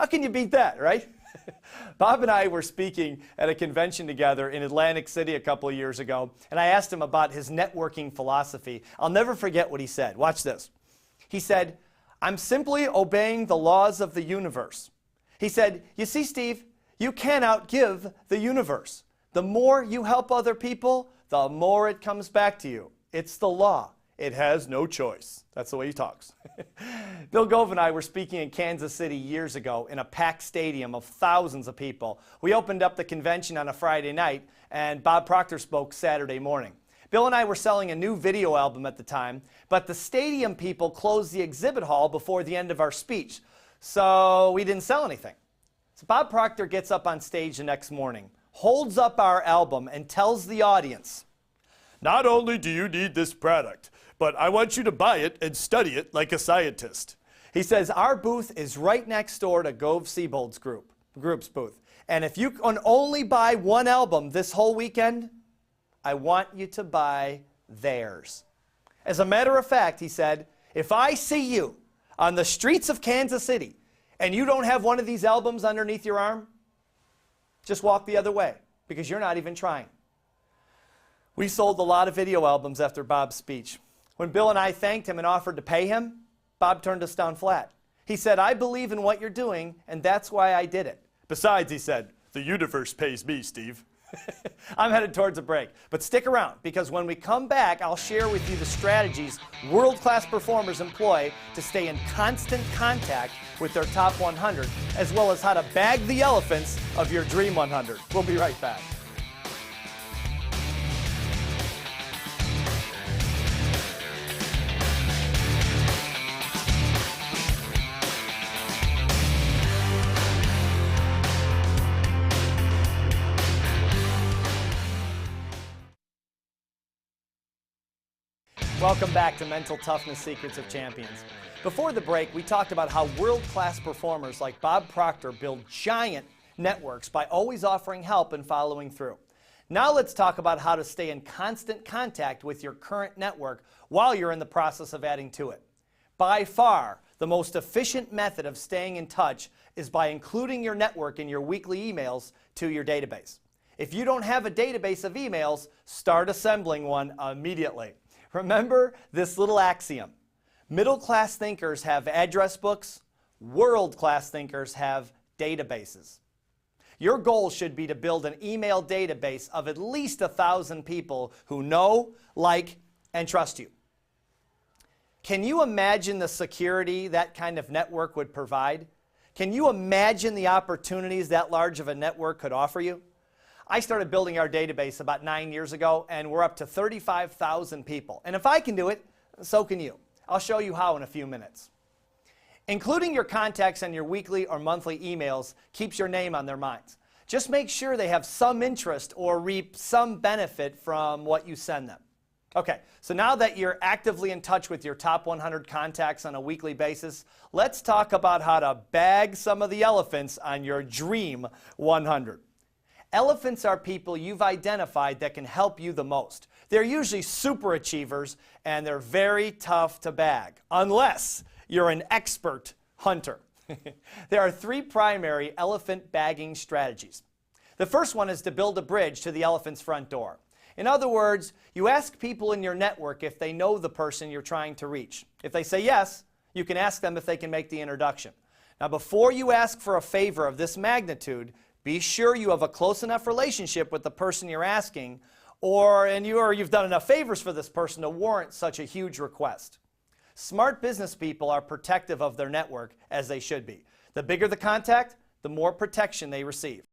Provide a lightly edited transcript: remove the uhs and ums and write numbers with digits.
How can you beat that, right? Bob and I were speaking at a convention together in Atlantic City a couple of years ago, and I asked him about his networking philosophy. I'll never forget what he said. Watch this. He said, "I'm simply obeying the laws of the universe." He said, "You see, Steve, you can't outgive the universe. The more you help other people, the more it comes back to you. It's the law. It has no choice." That's the way he talks. Bill Gove and I were speaking in Kansas City years ago in a packed stadium of thousands of people. We opened up the convention on a Friday night, and Bob Proctor spoke Saturday morning. Bill and I were selling a new video album at the time, but the stadium people closed the exhibit hall before the end of our speech, so we didn't sell anything. So Bob Proctor gets up on stage the next morning, holds up our album, and tells the audience, "Not only do you need this product, but I want you to buy it and study it like a scientist." He says, "Our booth is right next door to Gove-Siebold's group's booth. And if you can only buy one album this whole weekend, I want you to buy theirs." As a matter of fact, he said, "If I see you on the streets of Kansas City and you don't have one of these albums underneath your arm, just walk the other way because you're not even trying." We sold a lot of video albums after Bob's speech. When Bill and I thanked him and offered to pay him, Bob turned us down flat. He said, "I believe in what you're doing, and that's why I did it. Besides," he said, "the universe pays me, Steve." I'm headed towards a break, but stick around because when we come back, I'll share with you the strategies world-class performers employ to stay in constant contact with their top 100, as well as how to bag the elephants of your Dream 100. We'll be right back. Welcome back to Mental Toughness Secrets of Champions. Before the break, we talked about how world-class performers like Bob Proctor build giant networks by always offering help and following through. Now let's talk about how to stay in constant contact with your current network while you're in the process of adding to it. By far, the most efficient method of staying in touch is by including your network in your weekly emails to your database. If you don't have a database of emails, start assembling one immediately. Remember this little axiom. Middle-class thinkers have address books. World-class thinkers have databases. Your goal should be to build an email database of at least 1,000 people who know, like, and trust you. Can you imagine the security that kind of network would provide? Can you imagine the opportunities that large of a network could offer you? I started building our database about 9 years ago, and we're up to 35,000 people. And if I can do it, so can you. I'll show you how in a few minutes. Including your contacts in your weekly or monthly emails keeps your name on their minds. Just make sure they have some interest or reap some benefit from what you send them. Okay, so now that you're actively in touch with your top 100 contacts on a weekly basis, let's talk about how to bag some of the elephants on your Dream 100. Elephants are people you've identified that can help you the most. They're usually super achievers, and they're very tough to bag, unless you're an expert hunter. There are 3 primary elephant bagging strategies. The first one is to build a bridge to the elephant's front door. In other words, you ask people in your network if they know the person you're trying to reach. If they say yes, you can ask them if they can make the introduction. Now, before you ask for a favor of this magnitude, be sure you have a close enough relationship with the person you're asking, or you've done enough favors for this person to warrant such a huge request. Smart business people are protective of their network, as they should be. The bigger the contact, the more protection they receive.